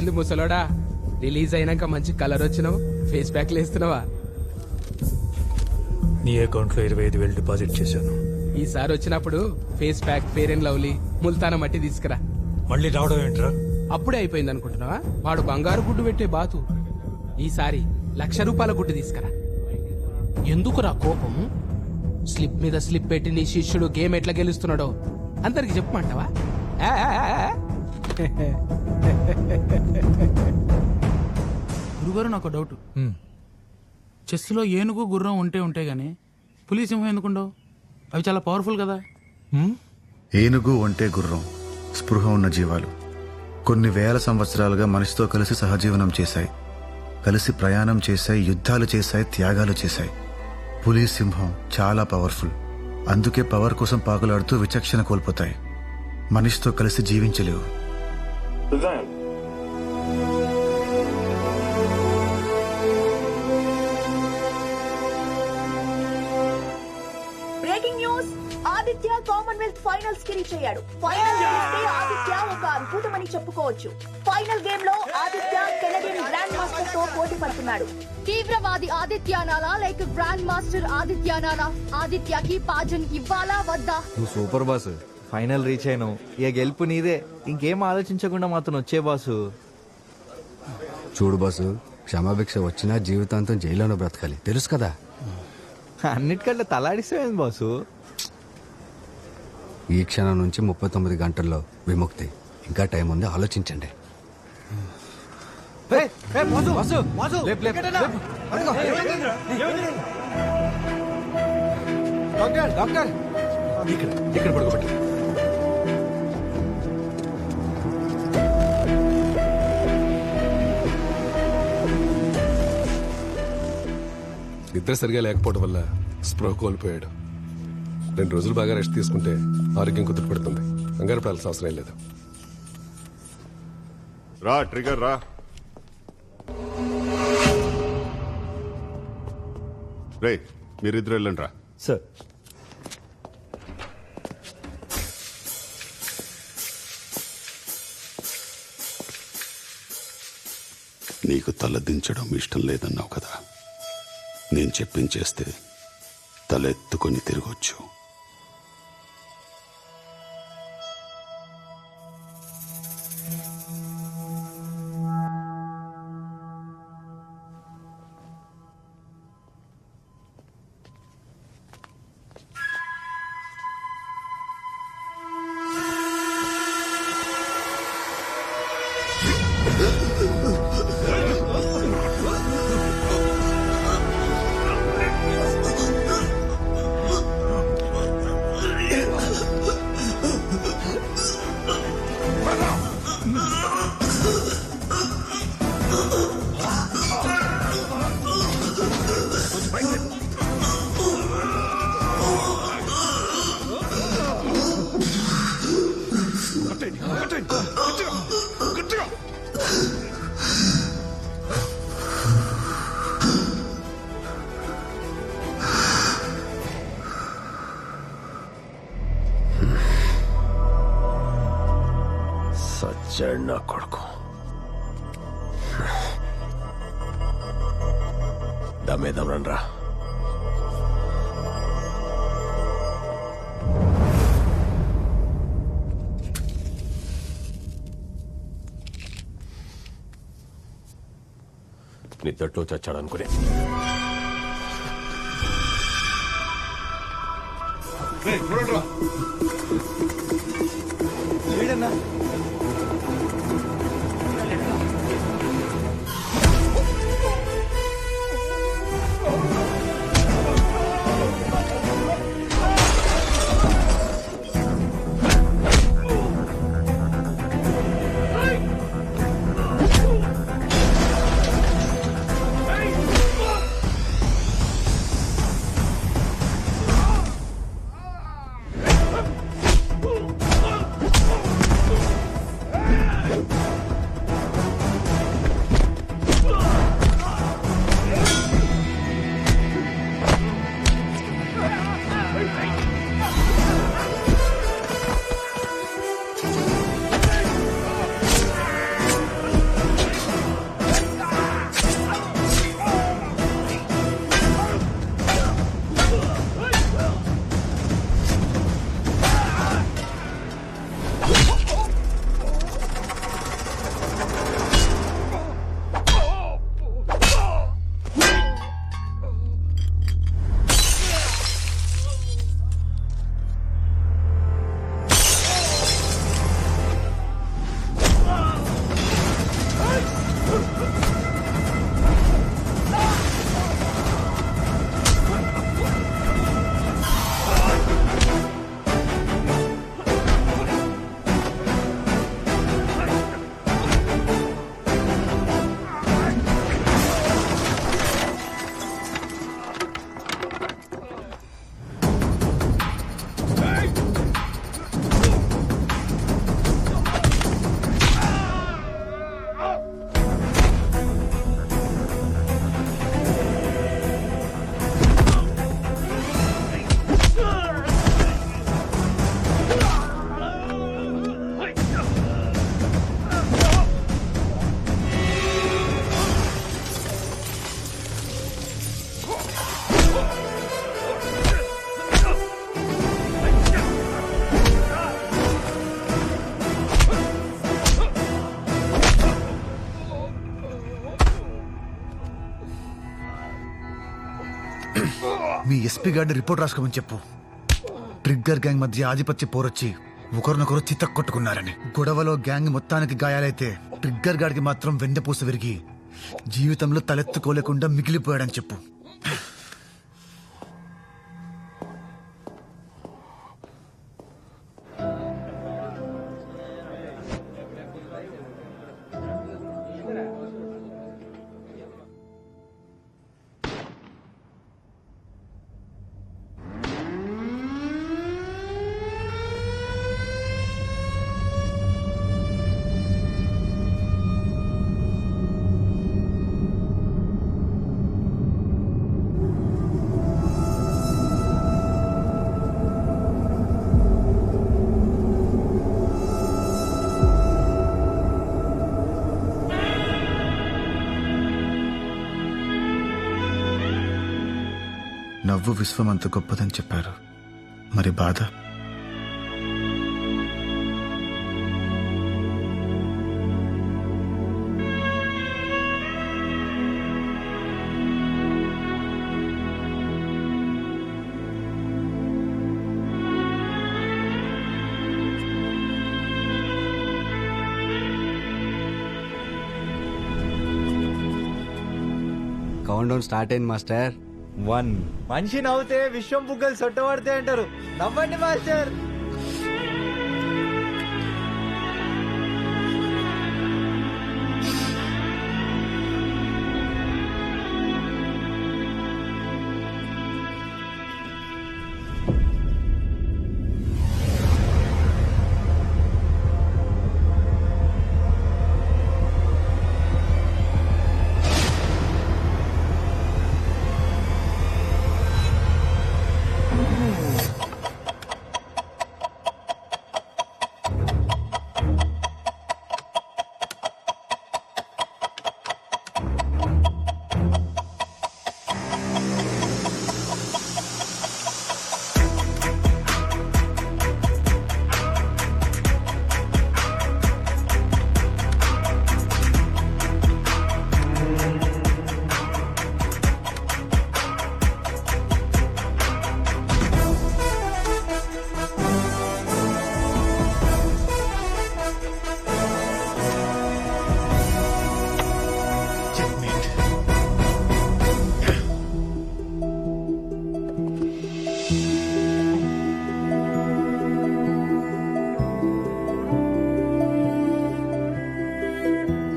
ఏంది ముసలోడా, రిలీజ్ అయినాక మంచి కలర్ వచ్చినావు, ఫేస్ ప్యాక్లు వేస్తున్నావా? నీ అకౌంట్లో 25,000 డిపాజిట్ చేశాను. ఈసారి వచ్చినప్పుడు face pack, fair and lovely, ముల్తాన మట్టి తీసుకురా. మళ్ళీ రావడం ఏంట్రా? అప్పుడే అయిపోయింది అనుకుంటున్నావా? వాడు బంగారు గుడ్డు పెట్టే బాతు. ఈసారి ₹1,00,000 గుడ్డు తీసుకురా. ఎందుకురా కోపం? స్లిప్ మీద స్లిప్ పెట్టి నీ శిష్యుడు గేమ్ ఎట్లా గెలుస్తున్నాడో అందరికి చెప్పమంటావా? గురుగారు నాకు డౌట్. చెస్లో ఏనుగు గుర్రం ఉంటే గానీ పులి సింహం ఎందుకుండవు? అవి చాలా పవర్ఫుల్ కదా. ఏనుగు ఒంటే గుర్రం స్పృహ ఉన్న జీవాలు కొన్ని వేల సంవత్సరాలుగా మనిషితో కలిసి సహజీవనం చేశాయి, కలిసి ప్రయాణం చేశాయి, యుద్ధాలు చేశాయి, త్యాగాలు చేశాయి. పులి సింహం చాలా పవర్ఫుల్, అందుకే పవర్ కోసం పాకులాడుతూ విచక్షణ కోల్పోతాయి. మనిషితో కలిసి జీవించలేవు. Breaking news, Aditya Commonwealth finals కి రీచ్ అయ్యాడు. ఫైనల్ గెలిస్తే ఆదిత్య ఒక అద్భుతమని చెప్పుకోవచ్చు. ఫైనల్ గేమ్ లో ఆదిత్య కెనడియన్ గ్రాండ్ మాస్టర్ తో పోటీ పడుతున్నాడు. తీవ్రవాది ఆదిత్యానాలా లేక గ్రాండ్ మాస్టర్ ఆదిత్యానాలా? ఆదిత్యకి పాజన్ ఇవ్వాలా వద్దా? నువ్వు సూపర్ బాసు, ఫైనల్ రీచ్ అయినావు. ఇక గెలుపు నీదే, ఇంకేం ఆలోచించకుండా మాత్రం వచ్చే బాసు. చూడు బాసు, క్షమాభిక్ష వచ్చినా జీవితాంతం జైల్లోనే బ్రతకాలి, తెలుసు కదా. అన్నిటికంటే తలాడిస్తావేంది బాసు? ఈ క్షణం నుంచి 39 గంటల్లో విముక్తి. ఇంకా టైం ఉంది, ఆలోచించండి. ఇక్కడ పడుకోబెట్టి. నిద్ర సరిగా లేకపోవడం వల్ల స్పృహ కోల్పోయాడు. 2 రోజులు బాగా రెస్ట్ తీసుకుంటే ఆరోగ్యం కుదుటపడుతుంది. కంగారు పడాల్సిన అవసరం లేదు. రా ట్రిగర్ రా. రే మీరిద్దరు వెళ్ళండి రా. సార్ నీకు తలదించడం ఇష్టం లేదన్నావు కదా, నేను చెప్పించేస్తే తలెత్తుకొని తిరగొచ్చు. సచ్చాడు నా కొడుకు. దమేదం రండ్రా. నిద్దట్లో చచ్చాడనుకునే వీడన్నా మీ ఎస్పీ గారిని రిపోర్ట్ రాసుకోమని చెప్పు. ట్రిగ్గర్ గ్యాంగ్ మధ్య ఆధిపత్య పోరొచ్చి ఒకరినొకరు చిత్త కొట్టుకున్నారని. గొడవలో గ్యాంగ్ మొత్తానికి గాయాలైతే ట్రిగ్గర్ గాడికి మాత్రం వెన్నెపూస విరిగి జీవితంలో తలెత్తుకోలేకుండా మిగిలిపోయాడని చెప్పు. నవ్వు విశ్వం అంత గొప్పదని చెప్పారు, మరి బాధ? కౌంట్ డౌన్ స్టార్ట్ అయింది మాస్టర్. 1 మనిషి నవ్వుతే విశ్వం బుగ్గలు సొట్టబడితే అంటారు. నవ్వండి మాస్టర్.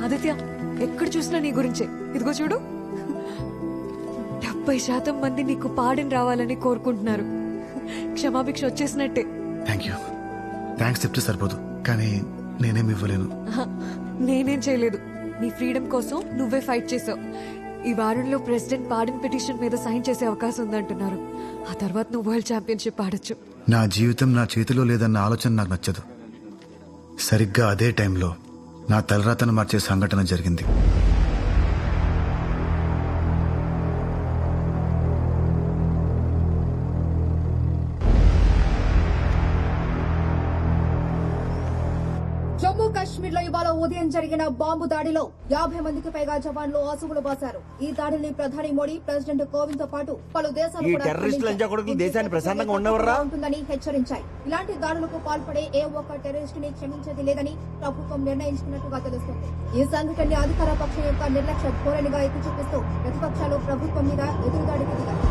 ఆదిత్య, ఎక్కడ చూసినా నీ గురించే. ఇదిగో చూడు, 70% మంది నీకు పాడని రావాలని కోరుకుంటున్నారు. క్షమాభిక్ష వచ్చేసినట్టే. Thank you. థ్యాంక్స్ చెప్తే సరిపోదు, కానీ నేనేం ఇవ్వలేను. నేనేం చేయలేదు. నీ ఫ్రీడమ్ కోసం నువ్వే ఫైట్ చేసావు. ఈ వారంలో ప్రెసిడెంట్ పాడన్ పిటిషన్ మీద సైన్ చేసే అవకాశం ఉందంటున్నారు. ఆ తర్వాత నువ్వు వరల్డ్ ఛాంపియన్షిప్ ఆడొచ్చు. నా జీవితం నా చేతిలో లేదన్న ఆలోచన నాకు నచ్చదు. సరిగ్గా అదే టైంలో నా తలరాతను మార్చే సంఘటన జరిగింది. జమ్మూ కాశ్మీర్ లో ఇవాళ ఉదయం జరిగిన బాంబు దాడిలో 50 మందికి పైగా జవాన్లు ఆసువులు బాశారు. ఈ దాడిని ప్రధాని మోడీ, ప్రెసిడెంట్ కోవింద్ తో పాటు పలు దేశాలు దేశాన్ని ప్రశాంతంగా ఉండవర్రా ఉంటుందని హెచ్చరించాయి. ఇలాంటి దాడులకు పాల్పడే ఏ ఒక్క టెర్రరిస్ట్ ని క్షమించేది లేదని ప్రభుత్వం నిర్ణయించుకున్నట్టుగా తెలుస్తోంది. ఈ సంఘటనని అధికార పక్షం యొక్క నిర్లక్ష్య ధోరణిగా ఎత్తి చూపిస్తూ ప్రతిపక్షాలు ప్రభుత్వం మీద ఎదురుదాడికి దిగారు.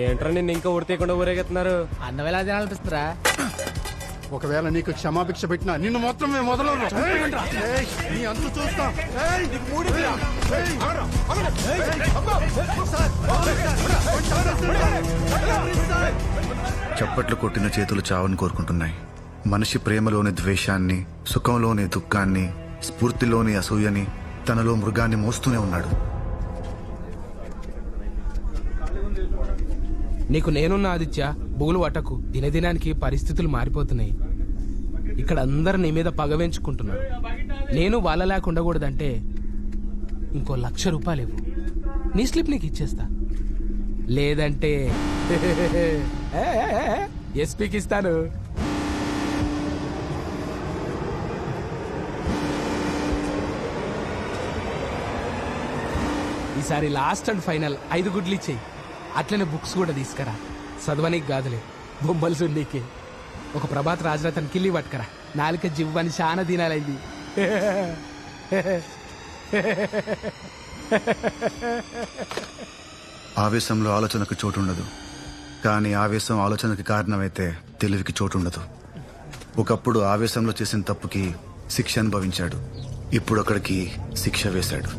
ఏంట్రా నిన్ను ఇంకా ఊరితీయకుండా ఊరేగెత్తున్నారు? అన్నం ఎలా తినాలనిపిస్తారా? ఒకవేళ నీకు క్షమాభిక్ష పెట్టినా నిన్ను మాత్రం మేము వదలను. నీ అంతు చూస్తా. చప్పట్లు కొట్టిన చేతులు చావని కోరుకుంటున్నాయి. మనిషి ప్రేమలోని ద్వేషాన్ని, సుఖంలోని దుఃఖాన్ని, స్ఫూర్తిలోని అసూయని, తనలో మృగాన్ని మోస్తూనే ఉన్నాడు. నీకు నేనున్న ఆదిత్య, బుగులు వటకు. దినదినానికి పరిస్థితులు మారిపోతున్నాయి. ఇక్కడ అందరు నీ మీద పగవేంచుకుంటున్నారు. నేను వాళ్ళ లేక ఉండకూడదంటే ఇంకో ₹1,00,000 ఇవ్వు. నీ స్లిప్ నీకు ఇచ్చేస్తా. లేదంటే ఎస్పీకి ఇస్తాను. ఈసారి లాస్ట్ అండ్ ఫైనల్ 5 గుడ్లు ఇచ్చేయి. అట్లనే బుక్స్ కూడా తీసుకురా. చదవనీకి కాదులే, బొమ్మలు చూడనీకే. ఒక ప్రభాత్ రాజరథన్ కిల్లి పట్టుకరా. నాలుక జివ్వని చాలా దినాలైంది. ఆవేశంలో ఆలోచనకు చోటుండదు, కానీ ఆవేశం ఆలోచనకి కారణమైతే తెలివికి చోటుండదు. ఒకప్పుడు ఆవేశంలో చేసిన తప్పుకి శిక్ష అనుభవించాడు, ఇప్పుడు అక్కడికి శిక్ష వేశాడు.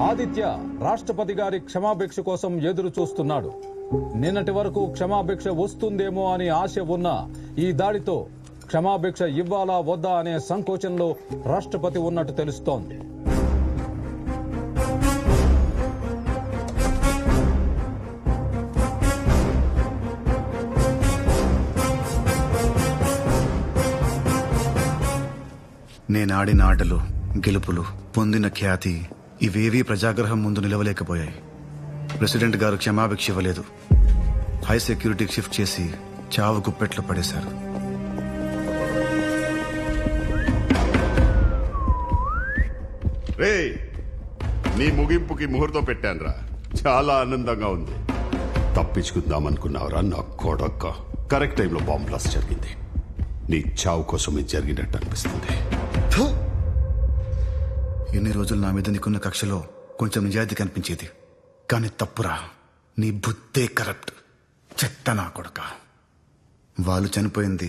ఆదిత్య రాష్ట్రపతి గారి క్షమాభిక్ష కోసం ఎదురు చూస్తున్నాడు. నిన్నటి వరకు క్షమాభిక్ష వస్తుందేమో అని ఆశ ఉన్నా ఈ దాడితో క్షమాభిక్ష ఇవ్వాలా వద్దా అనే సంకోచంలో రాష్ట్రపతి ఉన్నట్టు తెలుస్తోంది. నేను ఆడిన ఆటలు, గెలుపులు, పొందిన ఖ్యాతి ఇవేవీ ప్రజాగ్రహం ముందు నిలవలేకపోయాయి. ప్రెసిడెంట్ గారు క్షమాభిక్ష ఇవ్వలేదు. హై సెక్యూరిటీకి షిఫ్ట్ చేసి చావు గుప్పెట్లో పడేశారు. రే, నీ ముగింపుకి ముహూర్తం పెట్టానురా. చాలా ఆనందంగా ఉంది. తప్పించుకుందామనుకున్నావురా నా కొడక్క. కరెక్ట్ టైంలో బాంబ్ బ్లాస్ట్ జరిగింది. నీ చావు కోసం ఇది జరిగినట్టు అనిపిస్తుంది. ఎన్ని రోజులు నా మీద నీకున్న కక్షలో కొంచెం నిజాయితీ కనిపించేది, కానీ తప్పురా. నీ బుద్ధే కరప్ట్. చెత్త నా కొడక. వాళ్ళు చనిపోయింది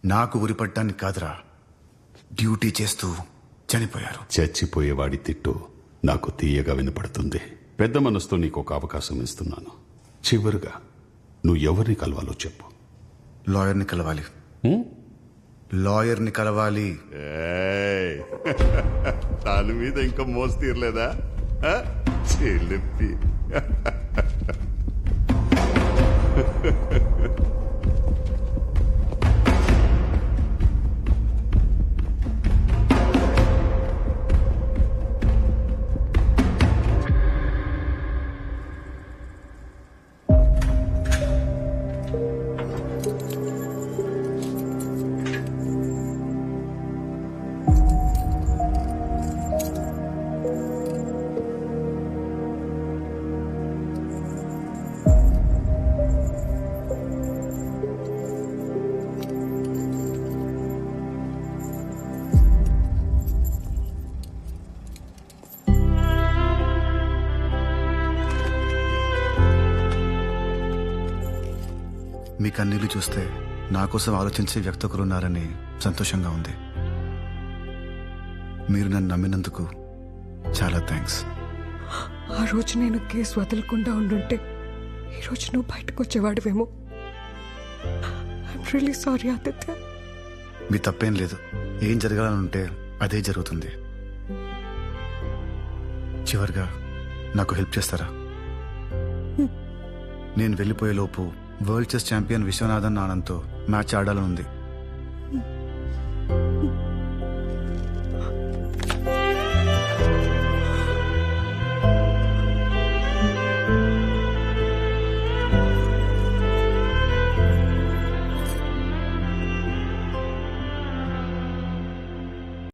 నాకు ఉరిపట్టానికి కాదురా, డ్యూటీ చేస్తూ చనిపోయారు. చచ్చిపోయేవాడి తిట్టు నాకు తీయగా వినపడుతుంది. పెద్ద మనసుతో నీకు ఒక అవకాశం ఇస్తున్నాను. చివరిగా నువ్వు ఎవరిని కలవాలో చెప్పు. లాయర్ని కలవాలి. లాయర్ని కలవాలి. దాని మీద ఇంకా మోసు తీరలేదా? చెల్లిప్పి మీ కన్నీళ్లు చూస్తే నా కోసం ఆలోచించే వ్యక్తి ఒకరున్నారని సంతోషంగా ఉంది. మీరు నన్ను నమ్మినందుకు చాలా థ్యాంక్స్. ఆ రోజు నేను కేసు వదలకుండా ఉండుంటే ఈరోజు నువ్వు బయటకు వచ్చేవాడివేమో. I'm really sorry Aditya. మీ తప్పేం లేదు. ఏం జరగాలనుంటే అదే జరుగుతుంది. చివరిగా నాకు హెల్ప్ చేస్తారా? నేను వెళ్ళిపోయేలోపు వరల్డ్ చెస్ ఛాంపియన్ విశ్వనాథన్ ఆనంద్తో మ్యాచ్ ఆడాలనుంది.